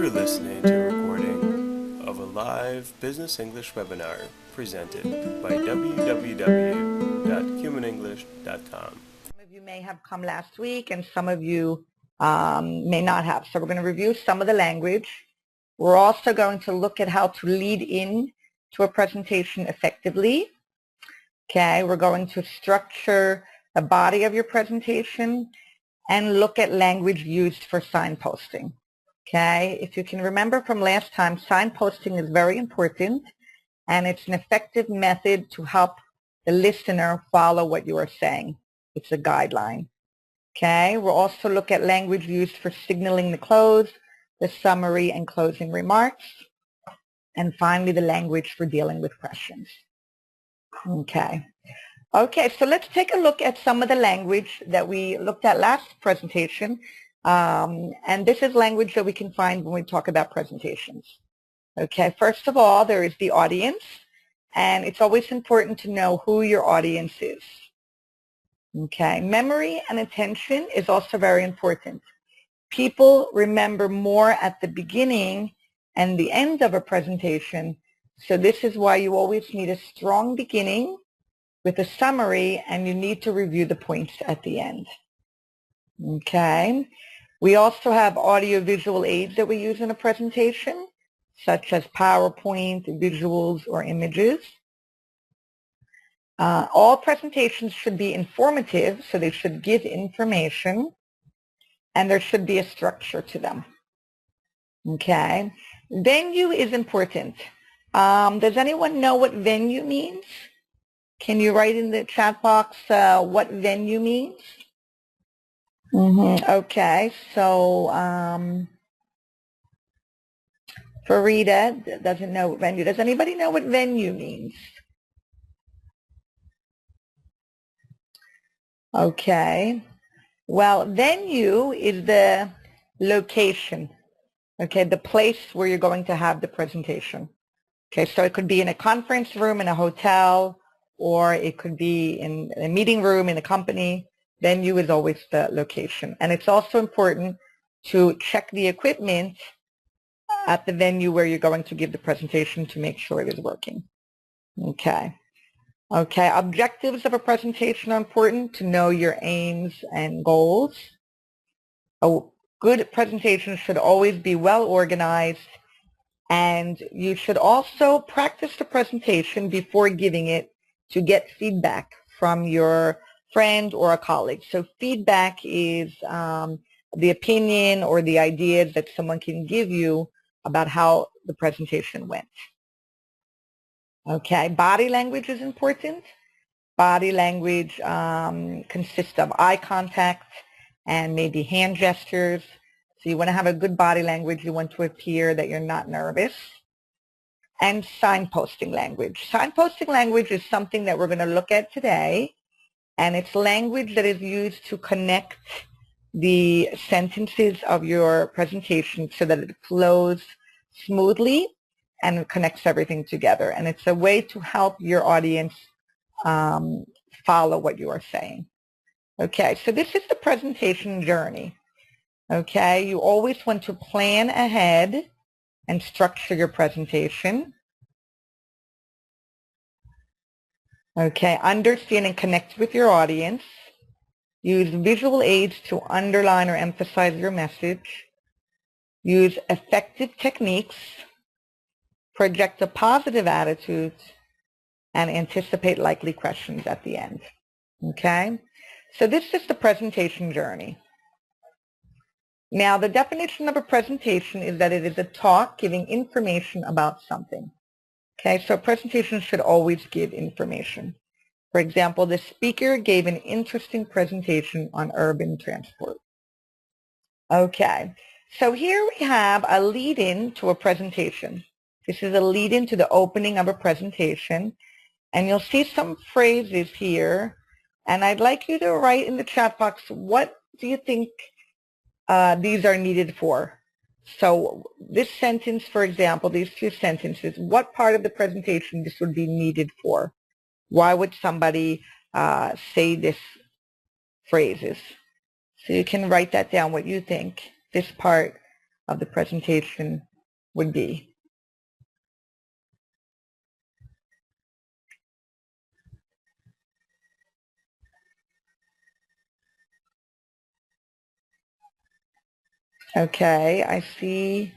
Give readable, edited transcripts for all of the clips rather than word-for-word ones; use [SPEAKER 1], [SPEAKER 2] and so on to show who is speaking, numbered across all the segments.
[SPEAKER 1] You're listening to a recording of a live business English webinar presented by www.humanenglish.com.
[SPEAKER 2] Some of you may have come last week and some of you may not have. So we're going to review some of the language. We're also going to look at how to lead in to a presentation effectively. Okay, we're going to structure the body of your presentation and look at language used for signposting. Okay, if you can remember from last time, signposting is very important and it's an effective method to help the listener follow what you are saying. It's a guideline. Okay, we'll also look at language used for signaling the close, the summary and closing remarks, and finally the language for dealing with questions. Okay, so let's take a look at some of the language that we looked at last presentation. And this is language that we can find when we talk about presentations. Okay, first of all, there is the audience, and it's always important to know who your audience is. Okay, memory and attention is also very important. People remember more at the beginning and the end of a presentation, so this is why you always need a strong beginning with a summary, and you need to review the points at the end. Okay, we also have audio-visual aids that we use in a presentation, such as PowerPoint, visuals, or images. All presentations should be informative, so they should give information, and there should be a structure to them. Okay, venue is important. Does anyone know what venue means? Can you write in the chat box what venue means? Okay, so Farida doesn't know what venue. Does anybody know what venue means? Okay, well, venue is the location, okay, the place where you're going to have the presentation. Okay, so it could be in a conference room in a hotel, or it could be in a meeting room in a company. Venue is always the location. And it's also important to check the equipment at the venue where you're going to give the presentation to make sure it is working. Okay, objectives of a presentation are important, to know your aims and goals. A good presentation should always be well organized, and you should also practice the presentation before giving it to get feedback from your friend or a colleague. So feedback is the opinion or the ideas that someone can give you about how the presentation went. Okay, body language is important. Body language consists of eye contact and maybe hand gestures. So you want to have a good body language. You want to appear that you're not nervous. And signposting language. Signposting language is something that we're going to look at today, and it's language that is used to connect the sentences of your presentation so that it flows smoothly and it connects everything together. And it's a way to help your audience follow what you are saying. Okay, so this is the presentation journey. Okay, you always want to plan ahead and structure your presentation. Okay, understand and connect with your audience. Use visual aids to underline or emphasize your message. Use effective techniques. Project a positive attitude, and anticipate likely questions at the end. Okay, so this is the presentation journey. Now, the definition of a presentation is that it is a talk giving information about something. Okay, so a presentation should always give information. For example, the speaker gave an interesting presentation on urban transport. Okay, so here we have a lead-in to a presentation. This is a lead-in to the opening of a presentation, and you'll see some phrases here, and I'd like you to write in the chat box, what do you think these are needed for? So this sentence, for example, these two sentences, what part of the presentation this would be needed for? Why would somebody say this phrases? So you can write that down, what you think this part of the presentation would be. Okay, I see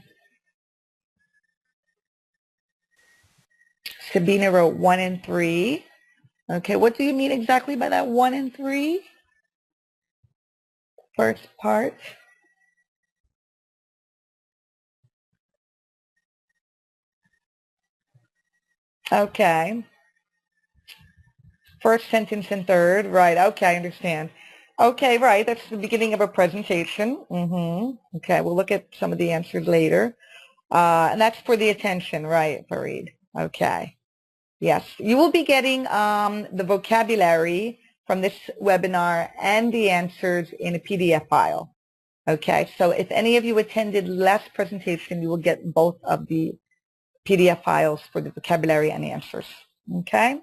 [SPEAKER 2] Sabina wrote 1 and 3. Okay, what do you mean exactly by that 1 and 3? First part. Okay. First sentence and third, right. Okay, I understand. Okay, right, that's the beginning of a presentation. Okay, we'll look at some of the answers later. And that's for the attention, right, Fareed? Okay. Yes, you will be getting the vocabulary from this webinar and the answers in a PDF file. Okay, so if any of you attended last presentation, you will get both of the PDF files for the vocabulary and answers. Okay?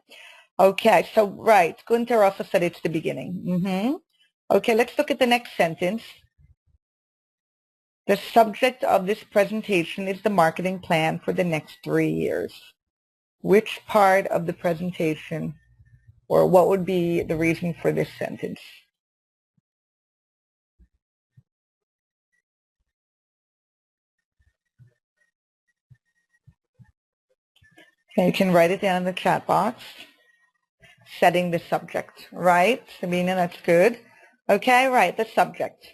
[SPEAKER 2] Okay, so right, Gunther also said it's the beginning. Okay, let's look at the next sentence. The subject of this presentation is the marketing plan for the next 3 years. Which part of the presentation, or what would be the reason for this sentence? Okay, you can write it down in the chat box. Setting the subject, right? Sabina, that's good. Okay, right, the subject.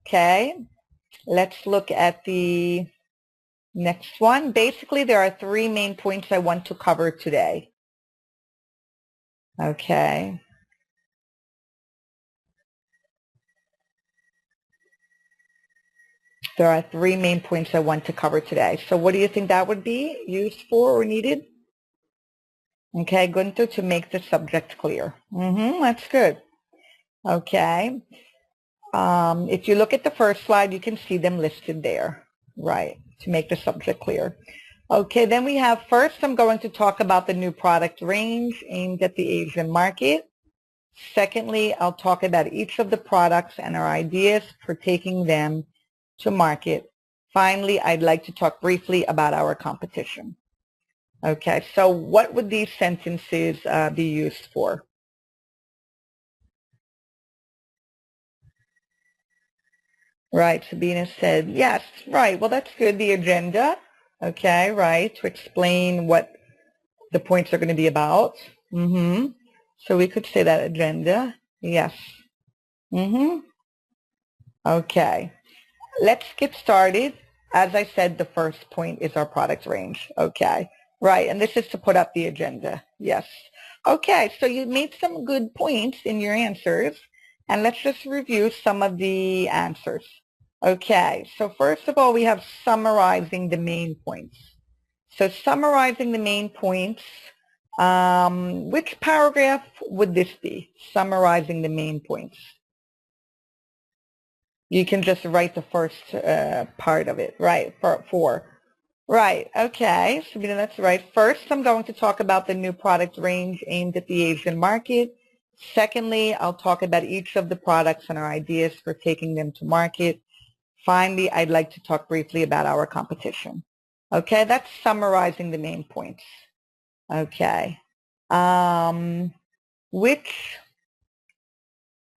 [SPEAKER 2] Okay, let's look at the next one. Basically, there are 3 main points I want to cover today. Okay. There are 3 main points I want to cover today. So what do you think that would be used for or needed? Okay, Gunther, to make the subject clear. That's good. Okay. If you look at the first slide, you can see them listed there, right, to make the subject clear. Okay, then we have first, I'm going to talk about the new product range aimed at the Asian market. Secondly, I'll talk about each of the products and our ideas for taking them to market. Finally, I'd like to talk briefly about our competition. Okay, so what would these sentences be used for? Right, Sabina said, yes, right, well, that's good, the agenda. Okay, right, to explain what the points are going to be about. So we could say that agenda, yes. Okay, let's get started. As I said, the first point is our product range. Okay, right, and this is to put up the agenda, yes. Okay, so you made some good points in your answers, and let's just review some of the answers. Okay, so first of all, we have summarizing the main points. So summarizing the main points, which paragraph would this be? Summarizing the main points. You can just write the first part of it, right, for. Right, okay, Sabina, that's right. First, I'm going to talk about the new product range aimed at the Asian market. Secondly, I'll talk about each of the products and our ideas for taking them to market. Finally, I'd like to talk briefly about our competition. Okay, that's summarizing the main points. Okay. Which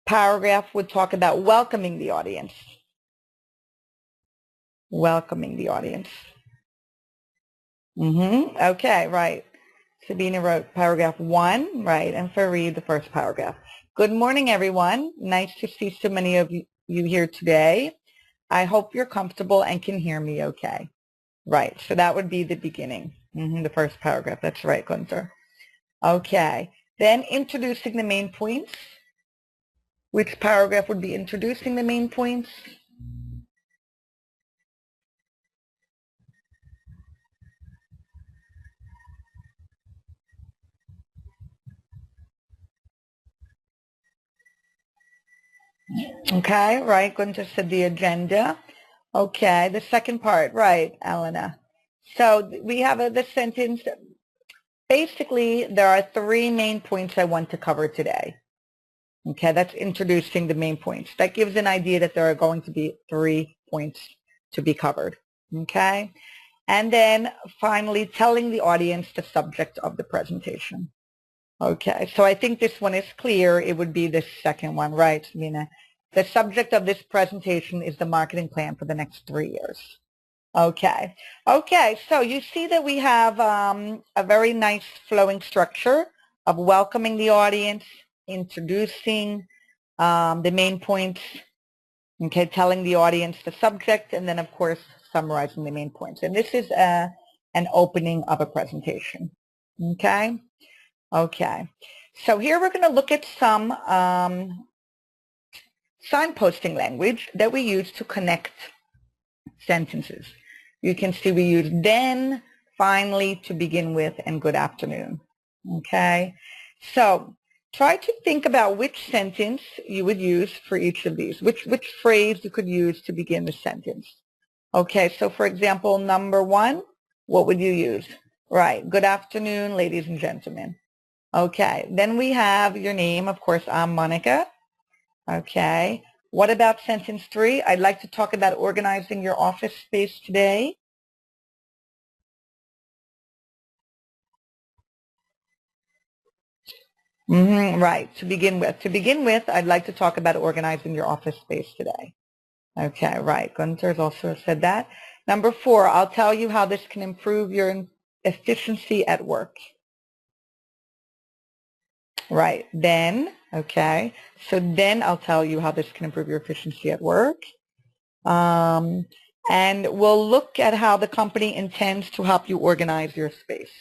[SPEAKER 2] paragraph would talk about welcoming the audience? Welcoming the audience. Okay, right. Sabina wrote paragraph 1, right, and Fareed the first paragraph. Good morning, everyone. Nice to see so many of you here today. I hope you're comfortable and can hear me okay. Right, so that would be the beginning, the first paragraph. That's right, Gunther. Okay, then introducing the main points. Which paragraph would be introducing the main points? Okay, right, Gunther said the agenda. Okay, the second part, right, Elena. So we have the sentence, basically there are 3 main points I want to cover today. Okay, that's introducing the main points. That gives an idea that there are going to be 3 points to be covered. Okay? And then finally telling the audience the subject of the presentation. Okay, so I think this one is clear. It would be the second one, right, Nina? The subject of this presentation is the marketing plan for the next 3 years. Okay. Okay, so you see that we have a very nice flowing structure of welcoming the audience, introducing the main points, okay, telling the audience the subject, and then, of course, summarizing the main points. And this is an opening of a presentation, okay? Okay. So here we're going to look at some signposting language that we use to connect sentences. You can see we use then, finally, to begin with, and good afternoon. Okay? So try to think about which sentence you would use for each of these, which phrase you could use to begin the sentence. Okay, so for example, number 1, what would you use? Right, good afternoon, ladies and gentlemen. Okay, then we have your name. Of course, I'm Monica. Okay, what about sentence 3? I'd like to talk about organizing your office space today. Right, to begin with. To begin with, I'd like to talk about organizing your office space today. Okay, right. Gunther's also said that. Number 4, I'll tell you how this can improve your efficiency at work. Right, then, okay, so then I'll tell you how this can improve your efficiency at work. And we'll look at how the company intends to help you organize your space.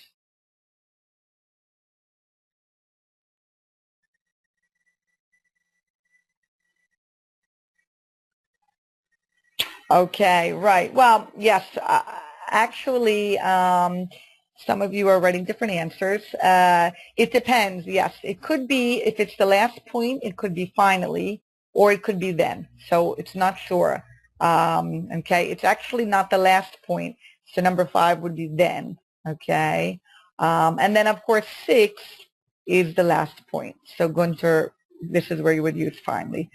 [SPEAKER 2] Okay, right. Well, yes, actually, some of you are writing different answers. It depends, yes. It could be, if it's the last point, it could be finally, or it could be then. So it's not sure. Okay, it's actually not the last point. So number 5 would be then, okay? And then, of course, 6 is the last point. So Gunther, this is where you would use finally.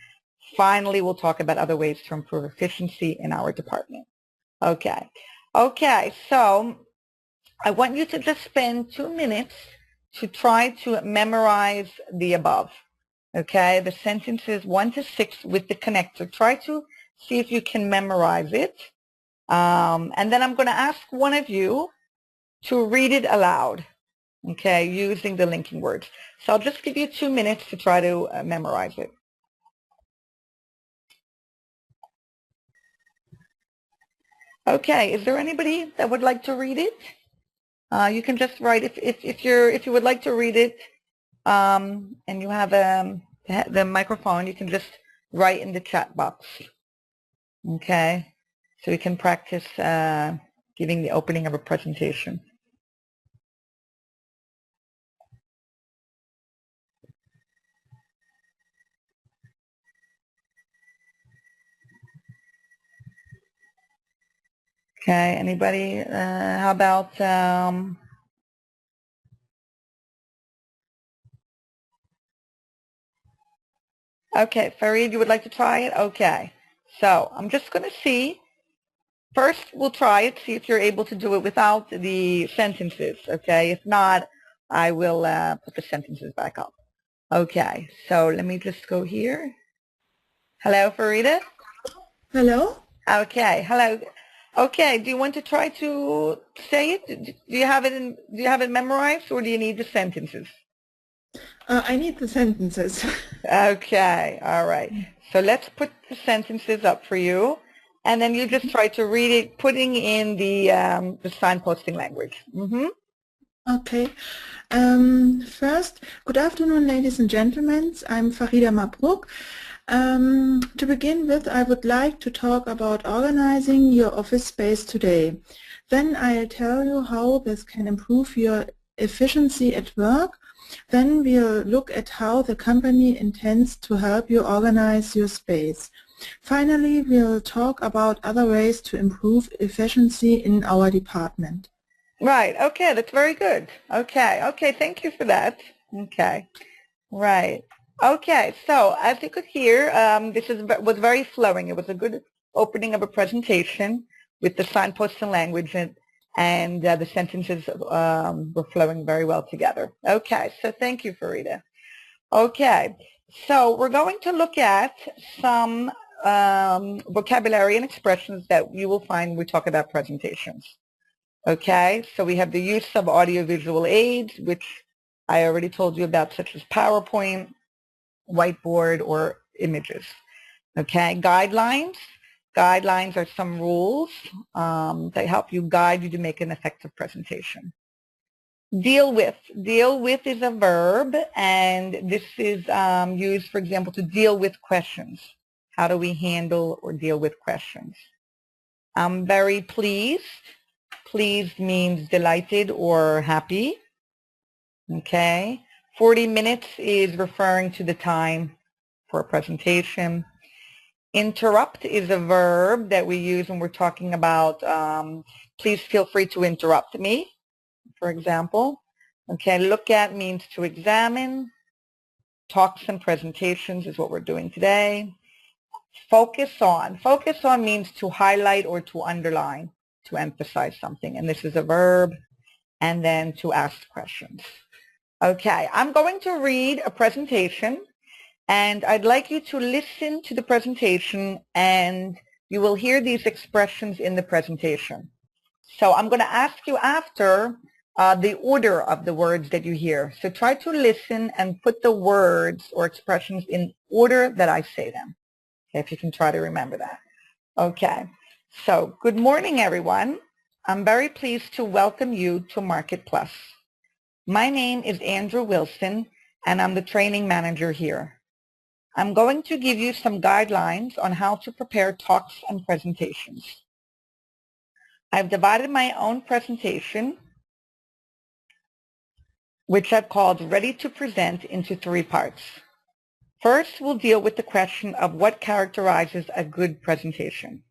[SPEAKER 2] Finally, we'll talk about other ways to improve efficiency in our department. Okay. Okay, so I want you to just spend 2 minutes to try to memorize the above. Okay, the sentences 1 to 6 with the connector. Try to see if you can memorize it. And then I'm going to ask one of you to read it aloud, okay, using the linking words. So I'll just give you 2 minutes to try to memorize it. Okay, is there anybody that would like to read it? You can just write, if you would like to read it, and you have the microphone, you can just write in the chat box. Okay, so we can practice giving the opening of a presentation. Okay, anybody? How about okay, Farid, you would like to try it? Okay, so I'm just going to see. First, we'll try it, see if you're able to do it without the sentences, okay? If not, I will put the sentences back up. Okay, so let me just go here. Hello, Farida?
[SPEAKER 3] Hello?
[SPEAKER 2] Okay, hello. Okay, do you want to try to say it? Do you have it memorized, or do you need the sentences?
[SPEAKER 3] I need the sentences.
[SPEAKER 2] Okay, all right. So let's put the sentences up for you, and then you just try to read it, putting in the signposting language.
[SPEAKER 3] Okay. First, good afternoon, ladies and gentlemen. I'm Farida Mabruk. To begin with, I would like to talk about organizing your office space today. Then I'll tell you how this can improve your efficiency at work. Then we'll look at how the company intends to help you organize your space. Finally, we'll talk about other ways to improve efficiency in our department.
[SPEAKER 2] Right. Okay, that's very good. Okay. Okay, thank you for that. Okay. Right. Okay, so as you could hear, this was very flowing. It was a good opening of a presentation. with the signposting language, and the sentences were flowing very well together. Okay, so thank you, Farida. Okay, so we're going to look at some vocabulary and expressions that you will find when we talk about presentations. Okay, so we have the use of audiovisual aids, which I already told you about, such as PowerPoint, whiteboard, or images. Okay, guidelines. Guidelines are some rules that help you guide you to make an effective presentation. Deal with. Deal with is a verb, and this is used, for example, to deal with questions. How do we handle or deal with questions? I'm very pleased. Pleased means delighted or happy. Okay. 40 minutes is referring to the time for a presentation. Interrupt is a verb that we use when we're talking about please feel free to interrupt me, for example. Okay, look at means to examine. Talks and presentations is what we're doing today. Focus on. Focus on means to highlight or to underline, to emphasize something. And this is a verb. And then to ask questions. Okay, I'm going to read a presentation, and I'd like you to listen to the presentation, and you will hear these expressions in the presentation. So I'm going to ask you after the order of the words that you hear. So try to listen and put the words or expressions in order that I say them. Okay, if you can try to remember that. Okay, so good morning, everyone. I'm very pleased to welcome you to Market Plus. My name is Andrew Wilson, and I'm the training manager here. I'm going to give you some guidelines on how to prepare talks and presentations. I've divided my own presentation, which I've called Ready to Present, into 3 parts. First, we'll deal with the question of what characterizes a good presentation.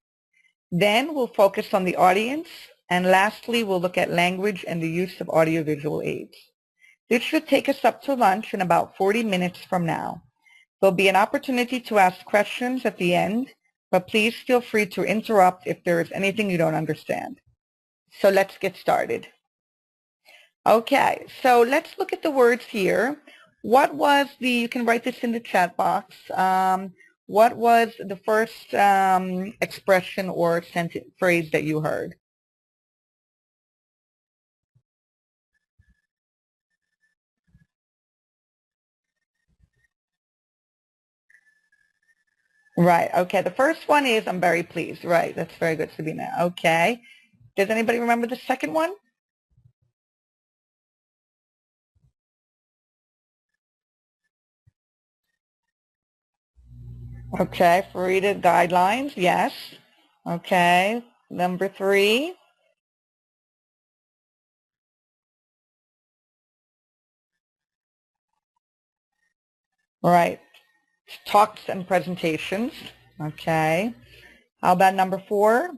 [SPEAKER 2] Then we'll focus on the audience, and lastly, we'll look at language and the use of audiovisual aids. This should take us up to lunch in about 40 minutes from now. There'll be an opportunity to ask questions at the end, but please feel free to interrupt if there is anything you don't understand. So let's get started. Okay, so let's look at the words here. What was the, you can write this in the chat box, what was the first expression or sentence phrase that you heard? Right, okay, the first one is I'm very pleased. Right, that's very good, Sabina. Okay, does anybody remember the second one? Okay, Farida, guidelines, yes. Okay, number 3. Right, talks and presentations. Okay, how about number 4?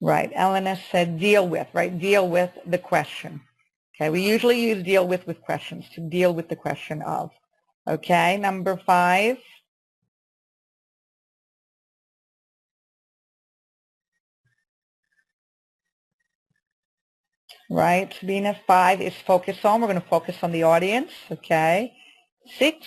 [SPEAKER 2] Right, Elena said deal with, right? Deal with the question. Okay, we usually use deal with questions, to deal with the question of. Okay, number 5. Right, Sabina, 5 is focus on. We're going to focus on the audience. Okay, 6.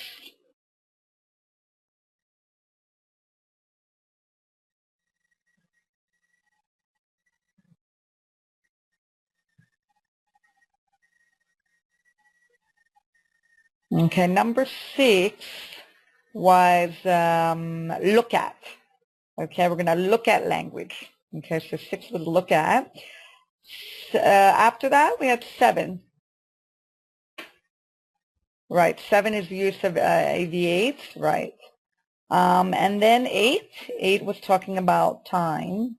[SPEAKER 2] Okay, number 6 was look at. Okay, we're going to look at language. Okay, so 6 was look at. After that, we have 7. Right, 7 is the use of AV8, right. And then 8 was talking about time.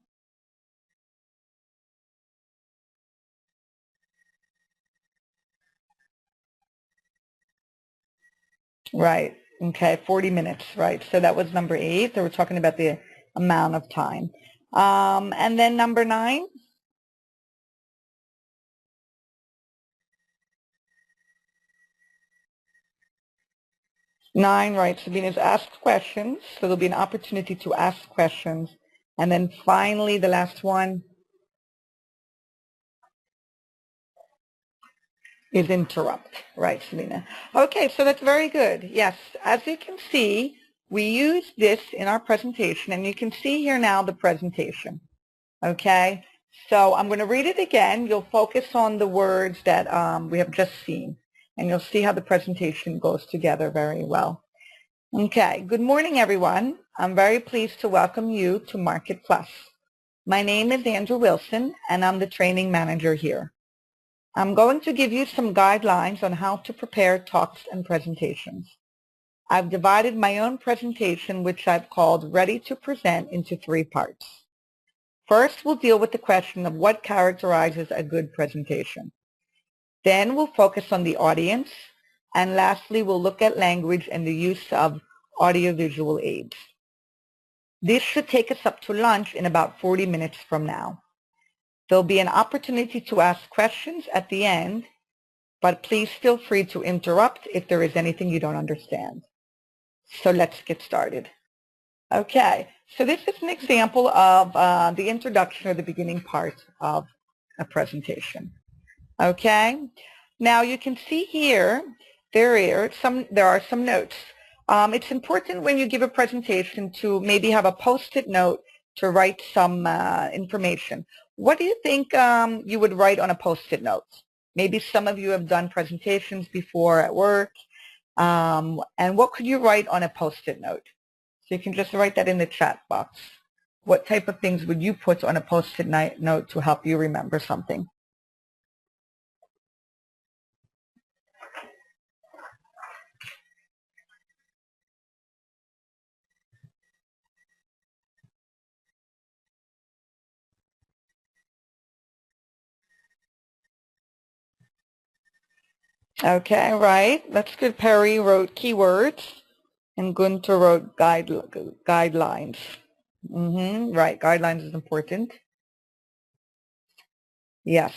[SPEAKER 2] Right, okay, 40 minutes, right. So that was number 8. So we're talking about the amount of time. And then number 9. 9, right, Sabina, is ask questions. So there'll be an opportunity to ask questions. And then finally, the last one is interrupt, right, Sabina? Okay, so that's very good. Yes, as you can see, we use this in our presentation, and you can see here now the presentation, okay? So I'm going to read it again. You'll focus on the words that we have just seen, and you'll see how the presentation goes together very well. Okay, good morning, everyone. I'm very pleased to welcome you to Market Plus. My name is Andrew Wilson, and I'm the training manager here. I'm going to give you some guidelines on how to prepare talks and presentations. I've divided my own presentation, which I've called Ready to Present, into 3 parts. First, we'll deal with the question of what characterizes a good presentation. Then we'll focus on the audience. And lastly, we'll look at language and the use of audiovisual aids. This should take us up to lunch in about 40 minutes from now. There'll be an opportunity to ask questions at the end, but please feel free to interrupt if there is anything you don't understand. So let's get started. Okay, so this is an example of the introduction or the beginning part of a presentation. Okay, now you can see here there are some notes. It's important when you give a presentation to maybe have a post-it note to write some information. What do you think you would write on a post-it note? Maybe some of you have done presentations before at work. And what could you write on a post-it note? So you can just write that in the chat box. What type of things would you put on a post-it note to help you remember something? Okay, right. That's good. Perry wrote keywords, and Gunther wrote guidelines. Right, guidelines is important. Yes.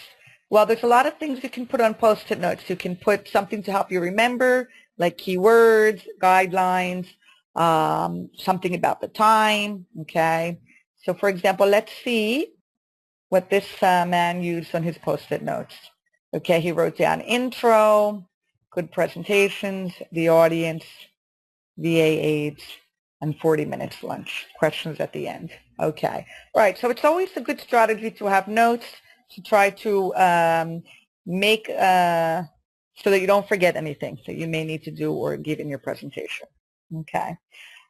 [SPEAKER 2] Well, there's a lot of things you can put on post-it notes. You can put something to help you remember, like keywords, guidelines, something about the time, okay? So, for example, let's see what this man used on his post-it notes. Okay, he wrote down intro, good presentations, the audience, VA aids, and 40 minutes lunch. Questions at the end. Okay. All right, so it's always a good strategy to have notes to try to make so that you don't forget anything that you may need to do or give in your presentation. Okay.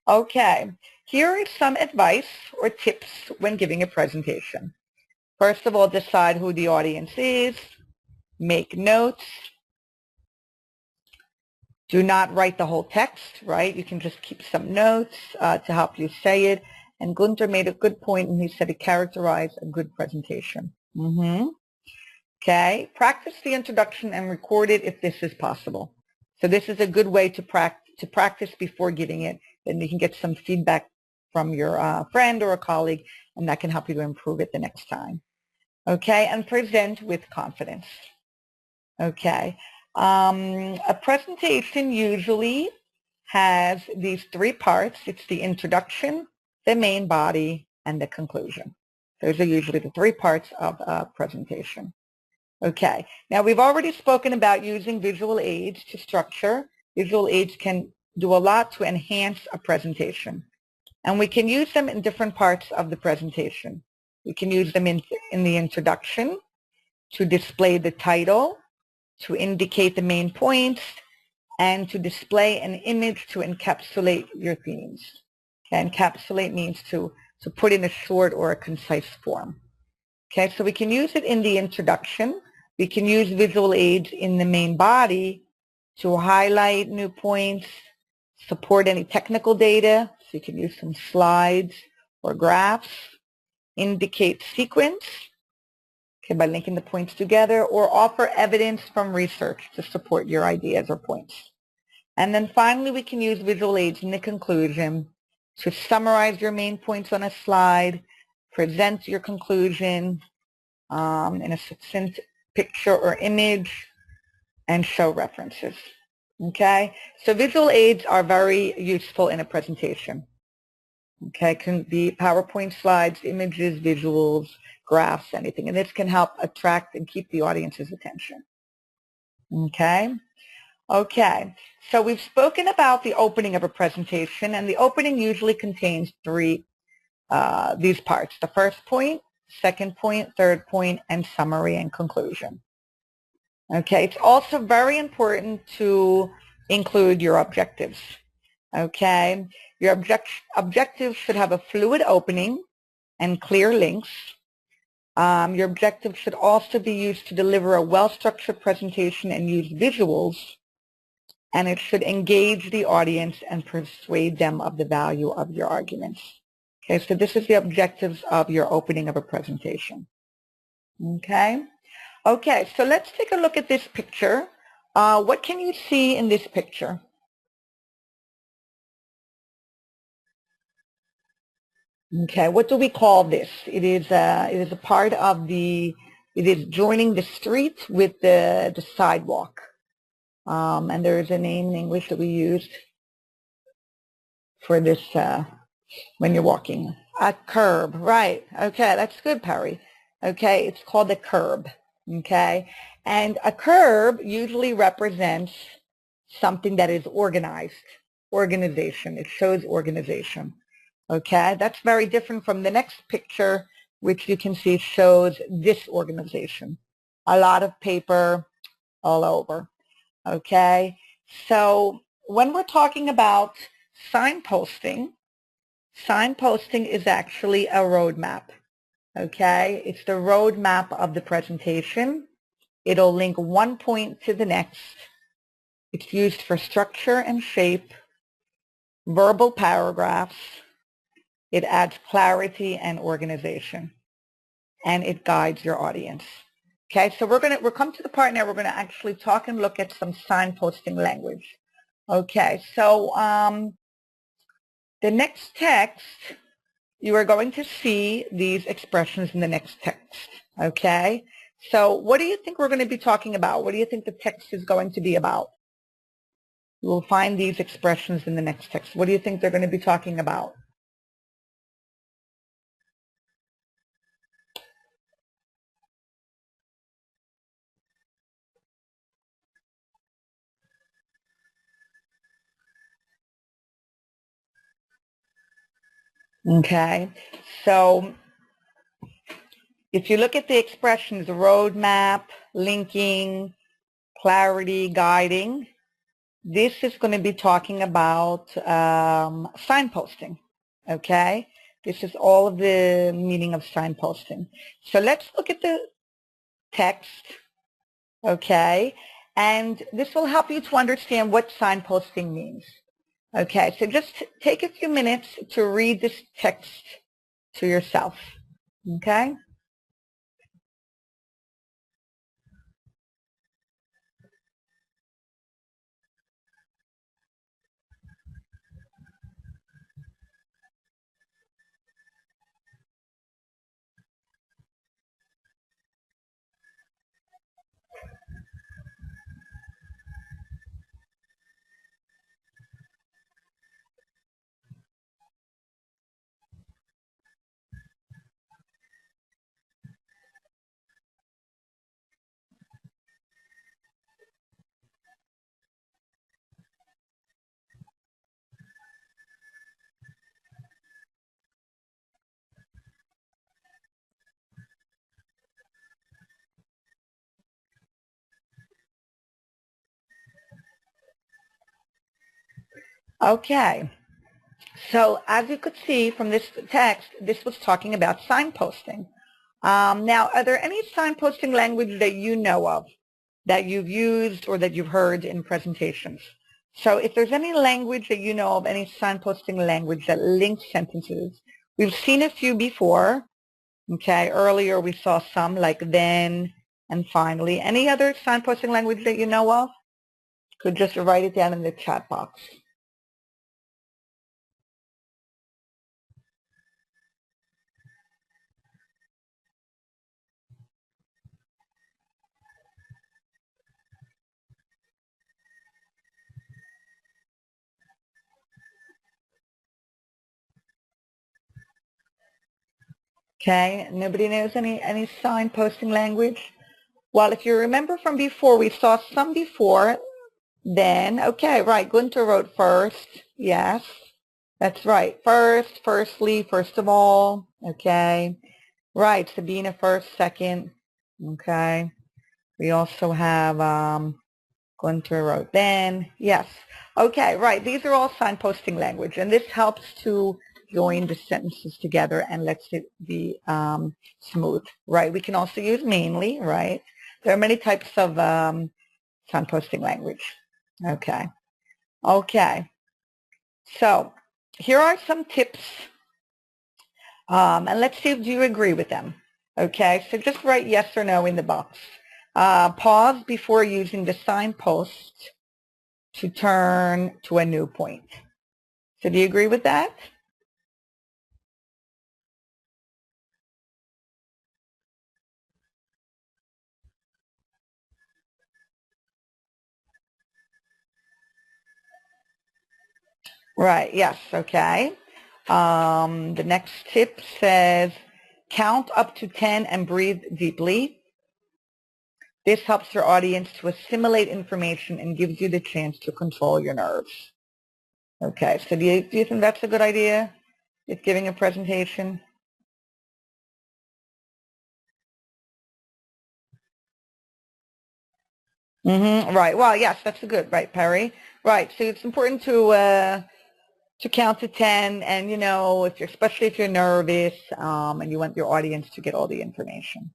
[SPEAKER 2] Okay. Here is some advice or tips when giving a presentation. First of all, decide who the audience is. Make notes. Do not write the whole text, right? You can just keep some notes to help you say it. And Gunther made a good point, and he said it characterized a good presentation. Okay, practice the introduction and record it if this is possible. So this is a good way to practice before giving it, and you can get some feedback from your friend or a colleague, and that can help you to improve it the next time. Okay, and present with confidence. Okay, a presentation usually has these 3 parts. It's the introduction, the main body, and the conclusion. Those are usually the 3 parts of a presentation. Okay, now we've already spoken about using visual aids to structure. Visual aids can do a lot to enhance a presentation. And we can use them in different parts of the presentation. We can use them in the introduction, to display the title, to indicate the main points, and to display an image to encapsulate your themes. Okay, encapsulate means to put in a short or a concise form. Okay, so we can use it in the introduction. We can use visual aids in the main body to highlight new points, support any technical data. So you can use some slides or graphs, indicate sequence, okay, by linking the points together, or offer evidence from research to support your ideas or points. And then finally, we can use visual aids in the conclusion to summarize your main points on a slide, present your conclusion in a succinct picture or image, and show references. Okay, so visual aids are very useful in a presentation. Okay, it can be PowerPoint slides, images, visuals, graphs, anything. And this can help attract and keep the audience's attention. Okay. Okay, so we've spoken about the opening of a presentation, and the opening usually contains these parts: the first point, second point, third point, and summary and conclusion. Okay, it's also very important to include your objectives. Okay, your objectives should have a fluid opening and clear links. Your objectives should also be used to deliver a well-structured presentation and use visuals, and it should engage the audience and persuade them of the value of your arguments. Okay, so this is the objectives of your opening of a presentation. Okay, okay, so let's take a look at this picture. What can you see in this picture? Okay, what do we call this? It is a part of it is joining the street with the sidewalk. And there is a name in English that we used for this when you're walking. A curb, right. Okay, that's good, Perry. Okay, it's called a curb. Okay, and a curb usually represents something that is organized, organization. It shows organization. Okay, that's very different from the next picture, which you can see shows disorganization. A lot of paper all over. Okay, so when we're talking about signposting, signposting is actually a roadmap. Okay, it's the roadmap of the presentation. It'll link one point to the next. It's used for structure and shape, verbal paragraphs. It adds clarity and organization, and it guides your audience. Okay, so we'll come to the part now. We're going to actually talk and look at some signposting language. Okay, so the next text, you are going to see these expressions in the next text. Okay, so what do you think we're going to be talking about? What do you think the text is going to be about? You will find these expressions in the next text. What do you think they're going to be talking about? Okay, so if you look at the expressions, roadmap, linking, clarity, guiding, this is going to be talking about signposting, okay? This is all of the meaning of signposting. So let's look at the text, okay? And this will help you to understand what signposting means. Okay, so just take a few minutes to read this text to yourself, okay? Okay, so as you could see from this text, this was talking about signposting. Now, are there any signposting language that you know of, that you've used or that you've heard in presentations? So if there's any language that you know of, any signposting language that links sentences, we've seen a few before. Okay, earlier we saw some like then and finally. Any other signposting language that you know of? Could just write it down in the chat box. Okay, nobody knows any signposting language? Well, if you remember from before, we saw some before, then, okay, right, Gunther wrote first, yes, that's right, first, firstly, first of all, okay, right, Sabina first, second, okay, we also have Gunther wrote then, yes, okay, right, these are all signposting language, and this helps to join the sentences together and lets it be smooth, right? We can also use mainly, right? There are many types of signposting language. Okay. Okay. So here are some tips, and let's see if you agree with them. Okay. So just write yes or no in the box. Pause before using the signpost to turn to a new point. So do you agree with that? Right, yes, okay. The next tip says count up to 10 and breathe deeply. This helps your audience to assimilate information and gives you the chance to control your nerves. Okay, so do you think that's a good idea if giving a presentation? Right, well, yes, that's a good, right, Perry? Right, so it's important to count to 10, and you know, especially if you're nervous and you want your audience to get all the information.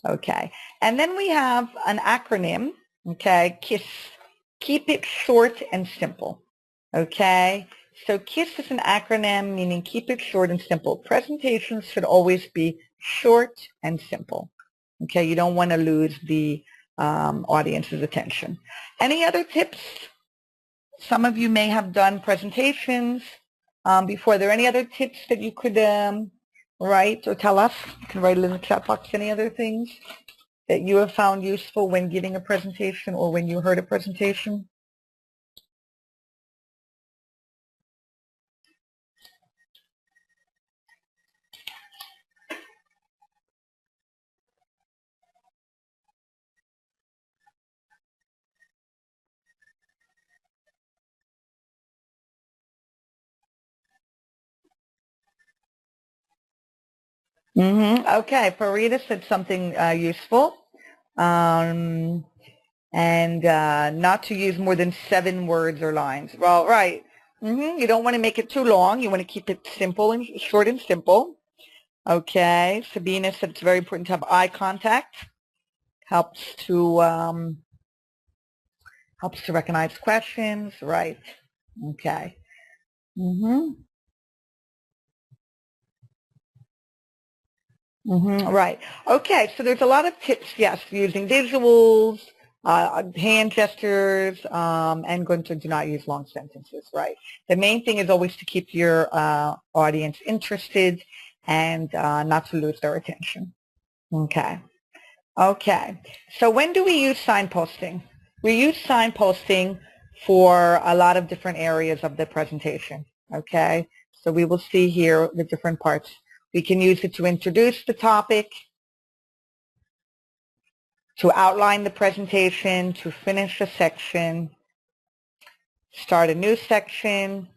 [SPEAKER 2] Okay, and then we have an acronym, okay, KISS. Keep it short and simple, okay? So KISS is an acronym meaning keep it short and simple. Presentations should always be short and simple, okay? You don't want to lose the audience's attention. Any other tips? Some of you may have done presentations before. Are there any other tips that you could write or tell us? You can write it in the chat box. Any other things that you have found useful when giving a presentation or when you heard a presentation? Okay, Farida said something useful. And not to use more than 7 words or lines. Well, right. You don't want to make it too long. You want to keep it simple and short and simple. Okay, Sabina said it's very important to have eye contact. Helps to recognize questions. Right. Okay. Right. Okay, so there's a lot of tips, yes, using visuals, hand gestures, and going to do not use long sentences, right? The main thing is always to keep your audience interested and not to lose their attention. Okay. Okay. So when do we use signposting? We use signposting for a lot of different areas of the presentation. Okay. So we will see here the different parts. We can use it to introduce the topic, to outline the presentation, to finish a section, start a new section,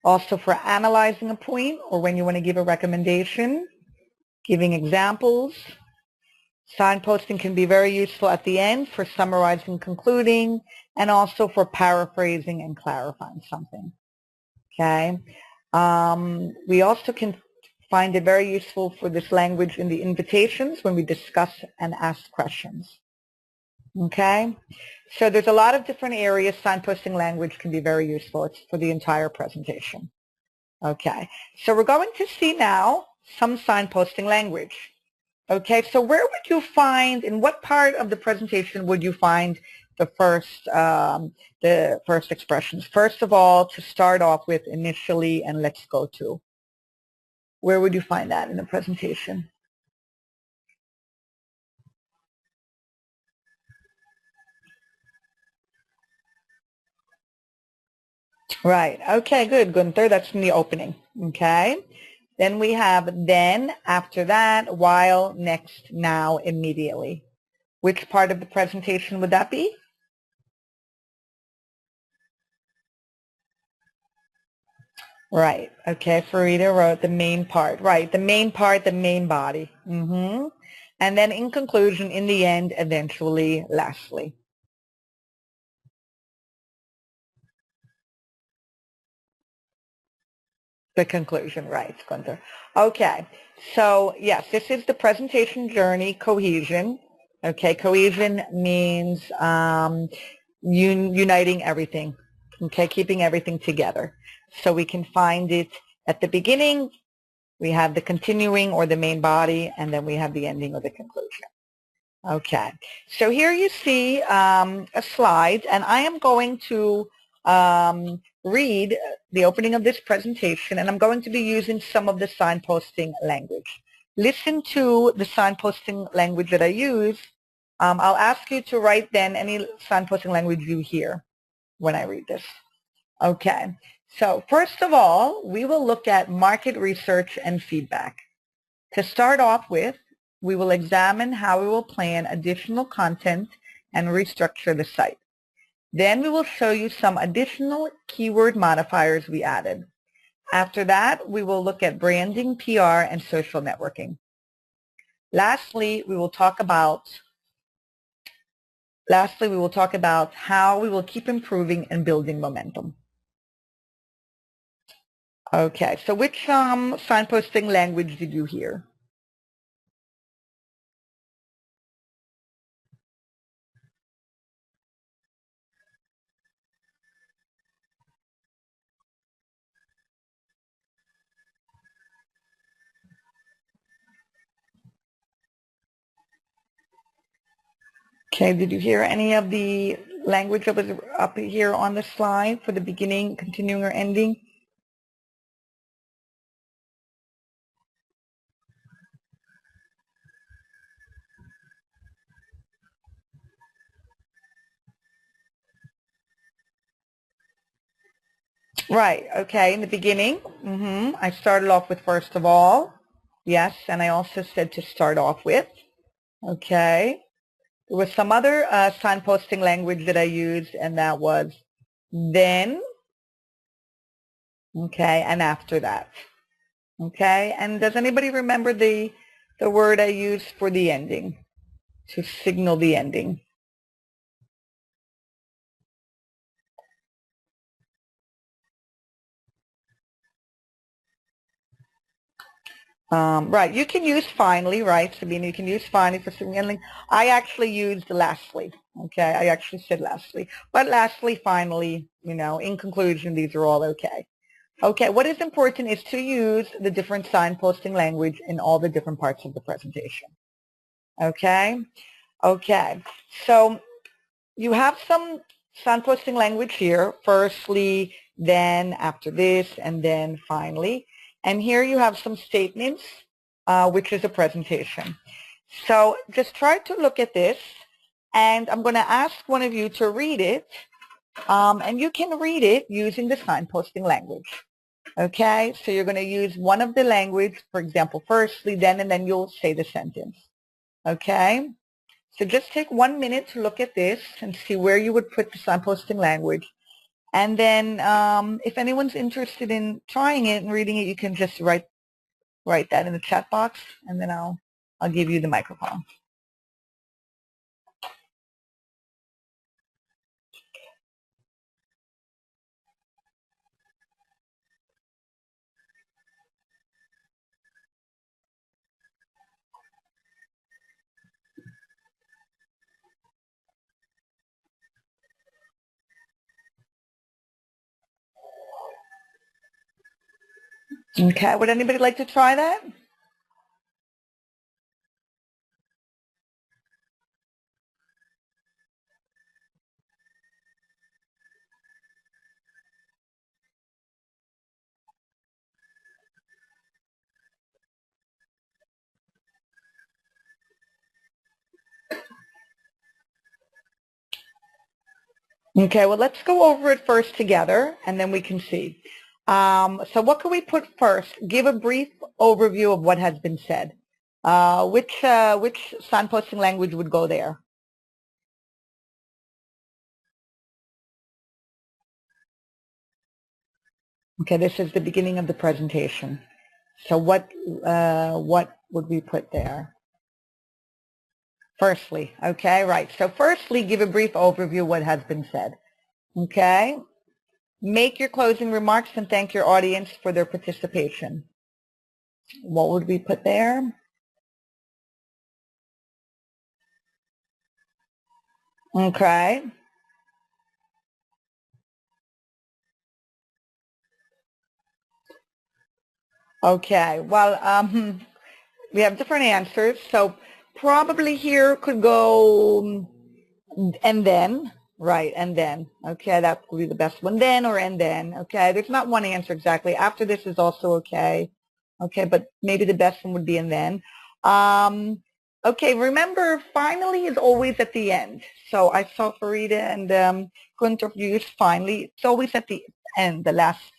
[SPEAKER 2] also for analyzing a point or when you want to give a recommendation, giving examples. Signposting can be very useful at the end for summarizing, concluding, and also for paraphrasing and clarifying something. Okay. We also can find it very useful for this language in the invitations when we discuss and ask questions. Okay. So there's a lot of different areas signposting language can be very useful. It's for the entire presentation. Okay. So we're going to see now some signposting language. Okay, so where would you find, in what part of the presentation would you find the first expressions? First of all, to start off with, initially, and let's go to. Where would you find that in the presentation? Right. Okay, good, Gunther. That's in the opening. Okay. Then we have then, after that, while, next, now, immediately. Which part of the presentation would that be? Right. Okay, Farida wrote the main part. Right, the main part, the main body. And then in conclusion, in the end, eventually, lastly. The conclusion, right, Gunther. Okay, so yes, this is the presentation journey, cohesion. Okay, cohesion means uniting everything, okay, keeping everything together. So we can find it at the beginning, we have the continuing or the main body, and then we have the ending or the conclusion. Okay, so here you see a slide, and I am going to read the opening of this presentation, and I'm going to be using some of the signposting language. Listen to the signposting language that I use. I'll ask you to write then any signposting language you hear when I read this. Okay, so first of all, we will look at market research and feedback. To start off with, we will examine how we will plan additional content and restructure the site. Then we will show you some additional keyword modifiers we added. After that, we will look at branding, PR, and social networking. Lastly, we will talk about how we will keep improving and building momentum. Okay, so which signposting language did you hear? Okay, did you hear any of the language that was up here on the slide for the beginning, continuing, or ending? Right, okay, in the beginning, I started off with first of all, yes, and I also said to start off with, okay. There was some other signposting language that I used, and that was then, okay, and after that, okay. And does anybody remember the word I used for the ending, to signal the ending? Right, you can use finally, right, Sabine, you can use finally for signaling. I actually used lastly, okay, I actually said lastly. But lastly, finally, you know, in conclusion, these are all okay. Okay, what is important is to use the different signposting language in all the different parts of the presentation. Okay, okay, so you have some signposting language here, firstly, then, after this, and then finally. And here you have some statements, which is a presentation. So just try to look at this, and I'm going to ask one of you to read it, and you can read it using the signposting language. Okay, so you're going to use one of the language, for example, firstly, then, and then you'll say the sentence. Okay, so just take 1 minute to look at this and see where you would put the signposting language. And then if anyone's interested in trying it and reading it, you can just write that in the chat box, and then I'll give you the microphone. Okay, would anybody like to try that? Okay, well, let's go over it first together, and then we can see. So what can we put first? Give a brief overview of what has been said. Which signposting language would go there? Okay, this is the beginning of the presentation. So what would we put there? Firstly, okay, right. So firstly, give a brief overview of what has been said. Okay. Make your closing remarks and thank your audience for their participation. What would we put there? Okay. Okay. Well, we have different answers. So probably here could go and then, right, and then. Okay, that would be the best one. Then or and then. Okay, there's not one answer exactly. After this is also okay. Okay, but maybe the best one would be and then. Okay, remember, finally is always at the end. So I saw Farida and Gunther use finally. It's always at the end, the last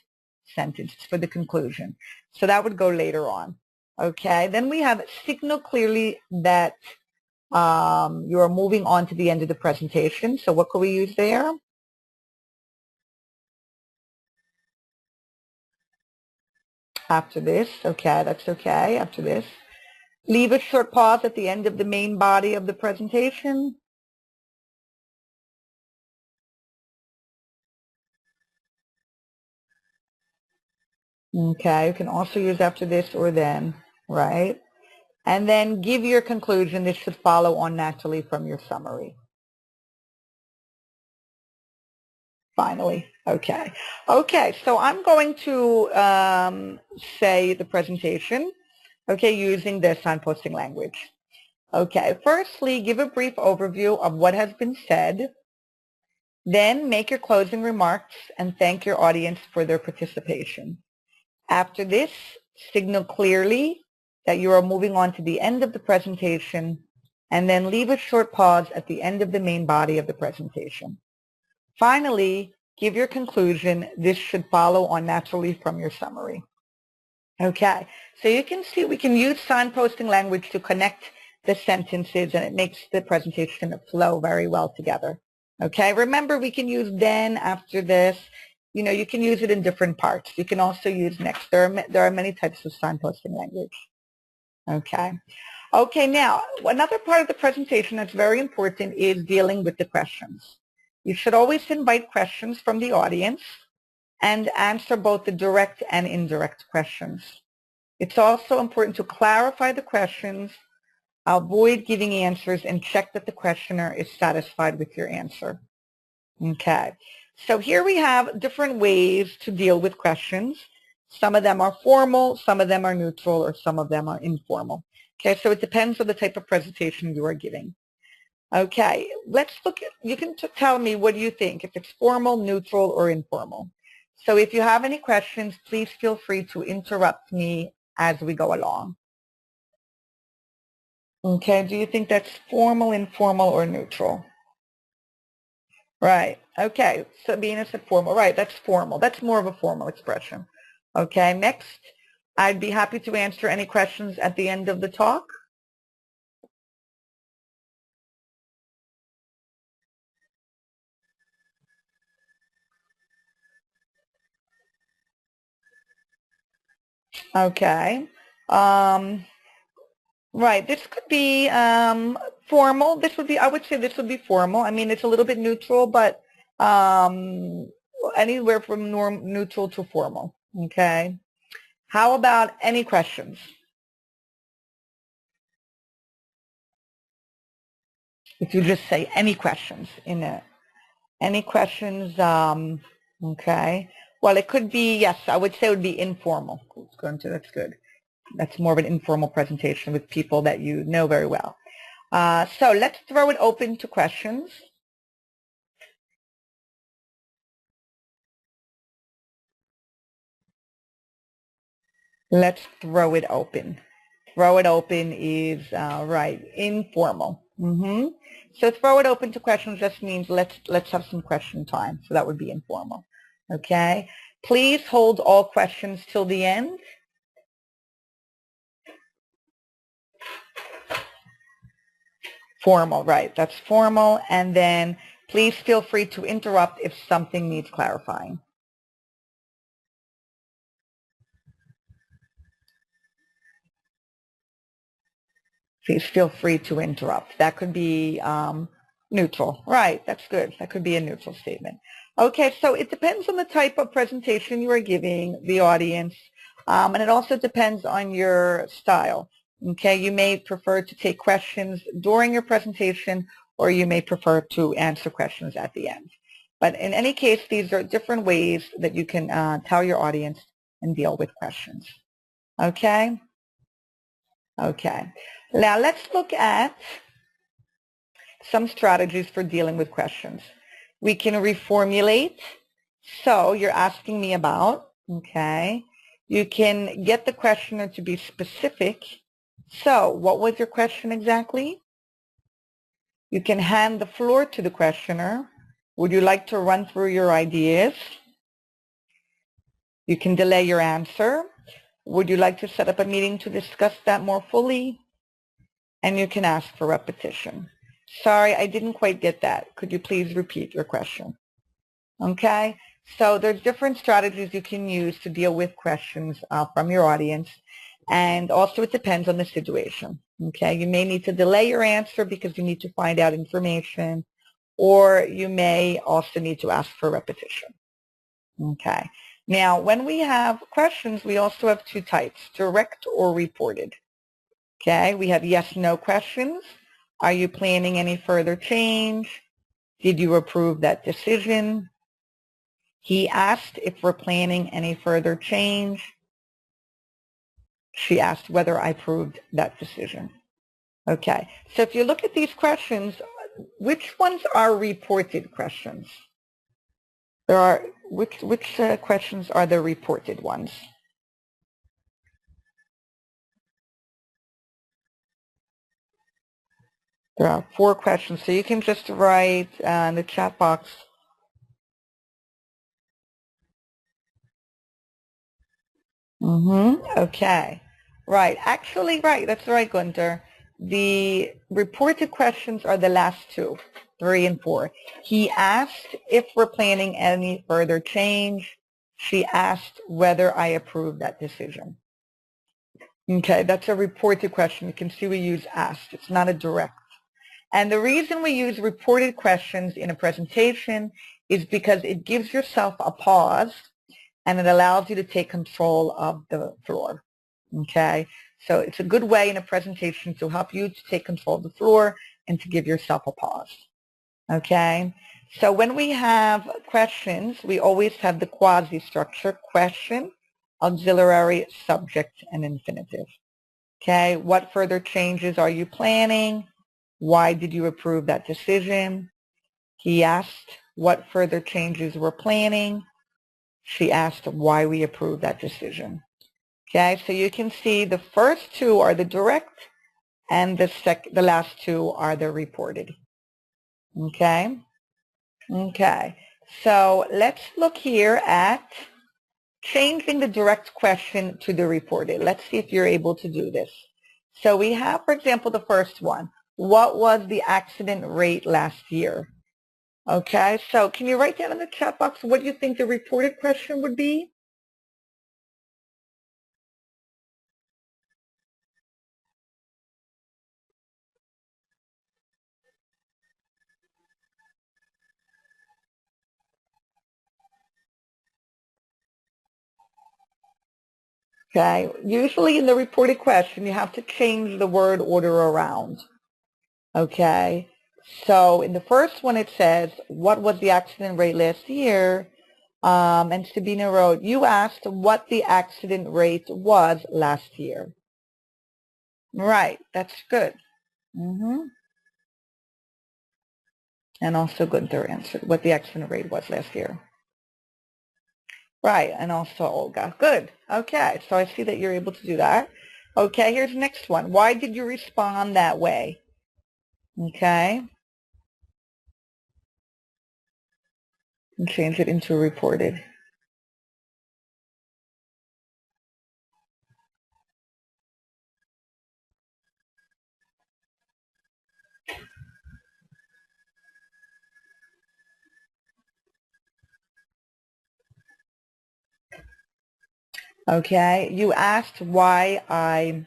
[SPEAKER 2] sentence for the conclusion. So that would go later on. Okay, then we have signal clearly that you are moving on to the end of the presentation. So what could we use there? After this, okay, that's okay, after this. Leave a short pause at the end of the main body of the presentation. Okay, you can also use after this or then, right? And then give your conclusion. This should follow on naturally from your summary. Finally, okay. Okay, so I'm going to say the presentation, okay, using the signposting language. Okay, firstly, give a brief overview of what has been said. Then make your closing remarks and thank your audience for their participation. After this, signal clearly that you are moving on to the end of the presentation, and then leave a short pause at the end of the main body of the presentation. Finally, give your conclusion. This should follow on naturally from your summary. Okay, so you can see we can use signposting language to connect the sentences, and it makes the presentation flow very well together. Okay, remember we can use then, after this. You know, you can use it in different parts. You can also use next. There are many types of signposting language. Okay. Okay, now, another part of the presentation that's very important is dealing with the questions. You should always invite questions from the audience and answer both the direct and indirect questions. It's also important to clarify the questions, avoid giving answers, and check that the questioner is satisfied with your answer. Okay. So here we have different ways to deal with questions. Some of them are formal, some of them are neutral, or some of them are informal. Okay, so it depends on the type of presentation you are giving. Okay, let's look at, you can tell me what do you think, if it's formal, neutral, or informal. So if you have any questions, please feel free to interrupt me as we go along. Okay, do you think that's formal, informal, or neutral? Right. Okay. Sabina said formal. Right. That's formal. That's more of a formal expression. Okay. Next, I'd be happy to answer any questions at the end of the talk. Okay. Right. This could be formal. This would be, I would say this would be formal. I mean, it's a little bit neutral, but anywhere from neutral to formal. Okay. How about any questions? If you just say any questions in it. Any questions? Okay. Well, it could be, yes, I would say it would be informal. That's good. That's more of an informal presentation with people that you know very well. So let's throw it open to questions. Let's throw it open. Throw it open is, right, informal. So throw it open to questions just means let's have some question time. So that would be informal. Okay. Please hold all questions till the end. Formal, right, that's formal. And then please feel free to interrupt if something needs clarifying. Please feel free to interrupt. That could be neutral. Right, that's good. That could be a neutral statement. Okay, so it depends on the type of presentation you are giving the audience, and it also depends on your style. Okay, you may prefer to take questions during your presentation, or you may prefer to answer questions at the end. But in any case, these are different ways that you can tell your audience and deal with questions. Okay? Okay. Now let's look at some strategies for dealing with questions. We can reformulate. So you're asking me about, okay. You can get the questioner to be specific. So what was your question exactly? You can hand the floor to the questioner. Would you like to run through your ideas? You can delay your answer. Would you like to set up a meeting to discuss that more fully? And you can ask for repetition. Sorry, I didn't quite get that. Could you please repeat your question? Okay, so there's different strategies you can use to deal with questions from your audience. And also it depends on the situation. Okay, you may need to delay your answer because you need to find out information, or you may also need to ask for repetition. Okay, now when we have questions, we also have two types, direct or reported. Okay, we have yes/no questions. Are you planning any further change? Did you approve that decision? He asked if we're planning any further change. She asked whether I approved that decision. Okay, so if you look at these questions, which ones are reported questions? There are, which questions are the reported ones? There are 4 questions, so you can just write in the chat box. Okay. Right. Actually, right. That's right, Gunther. The reported questions are the last 2, 3 and 4. He asked if we're planning any further change. She asked whether I approve that decision. Okay, that's a reported question. You can see we use asked. It's not a direct. And the reason we use reported questions in a presentation is because it gives yourself a pause and it allows you to take control of the floor. Okay, so it's a good way in a presentation to help you to take control of the floor and to give yourself a pause. Okay, so when we have questions, we always have the quasi-structure: question, auxiliary, subject, and infinitive. Okay, what further changes are you planning? Why did you approve that decision? He asked what further changes we're planning. She asked why we approved that decision. Okay, so you can see the first 2 are the direct and the last 2 are the reported. Okay? Okay, so let's look here at changing the direct question to the reported. Let's see if you're able to do this. So we have, for example, the first one. What was the accident rate last year? Okay, so can you write down in the chat box what you think the reported question would be? Okay, usually in the reported question, you have to change the word order around. Okay, so in the first one it says, what was the accident rate last year? And Sabina wrote, you asked what the accident rate was last year. Right, that's good. And also Gunther answered what the accident rate was last year. Right, and also Olga. Good. Okay, so I see that you're able to do that. Okay, here's the next one. Why did you respond that way? Okay. And change it into reported. Okay, you asked why I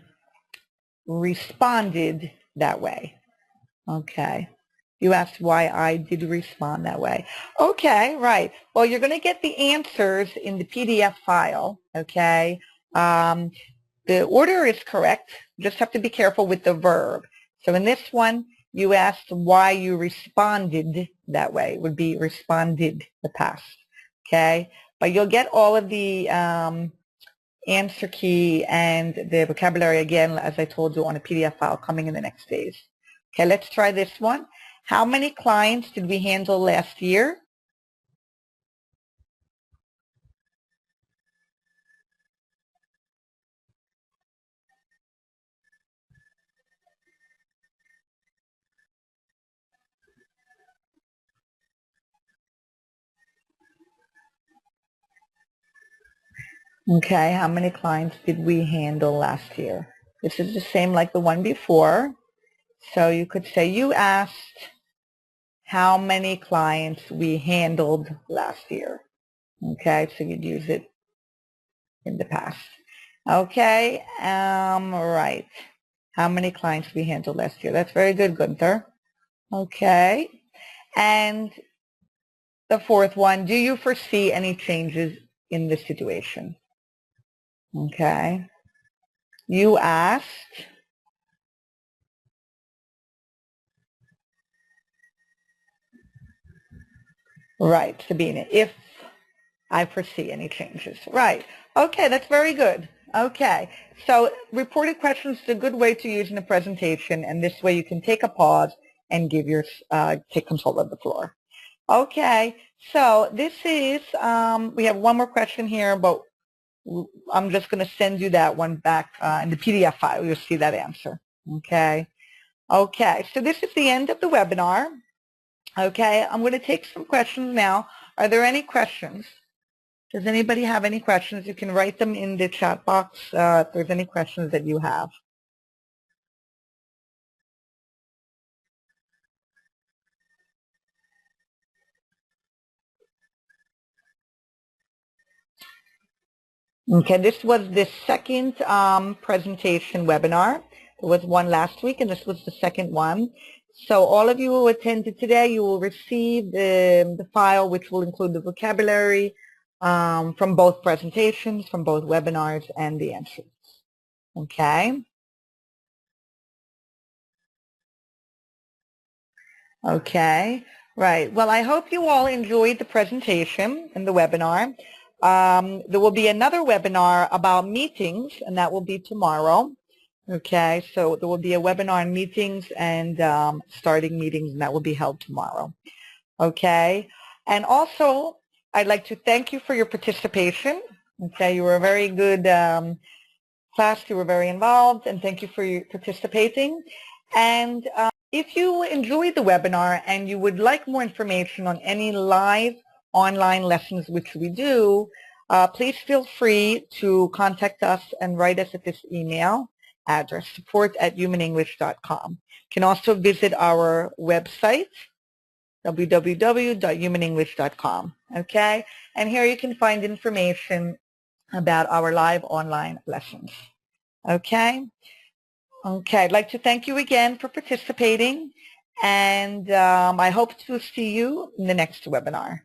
[SPEAKER 2] responded that way. Okay. You asked why I did respond that way. Okay, right. Well, you're going to get the answers in the PDF file, okay? The order is correct. You just have to be careful with the verb. So in this one, you asked why you responded that way. It would be responded, the past, okay? But you'll get all of the answer key and the vocabulary again, as I told you, on a PDF file coming in the next days. Okay, let's try this one. How many clients did we handle last year? Okay, how many clients did we handle last year? This is the same like the one before. So you could say you asked how many clients we handled last year. Okay, so you'd use it in the past. Okay, right. How many clients we handled last year? That's very good, Gunther. Okay, and the fourth one, do you foresee any changes in the situation? Okay, you asked. Right, Sabina, if I foresee any changes. Right. Okay, that's very good. Okay, so reported questions is a good way to use in a presentation, and this way you can take a pause and give your take control of the floor. Okay, so this is, we have one more question here, but I'm just going to send you that one back in the PDF file. You'll see that answer. Okay. Okay, so this is the end of the webinar. Okay, I'm going to take some questions now. Are there any questions? Does anybody have any questions? You can write them in the chat box if there's any questions that you have. Okay, this was the second presentation webinar. There was one last week, and this was the second one. So all of you who attended today, you will receive the file, which will include the vocabulary from both presentations, from both webinars, and the answers. Okay. Okay, right. Well, I hope you all enjoyed the presentation and the webinar. There will be another webinar about meetings, and that will be tomorrow. Okay, so there will be a webinar on meetings and starting meetings, and that will be held tomorrow. Okay, and also I'd like to thank you for your participation. Okay, you were a very good class. You were very involved, and thank you for your participating. And if you enjoyed the webinar and you would like more information on any live online lessons which we do, please feel free to contact us and write us at this email address, support@humanenglish.com. You can also visit our website, www.humanenglish.com. Okay, and here you can find information about our live online lessons. Okay. Okay, I'd like to thank you again for participating, and I hope to see you in the next webinar.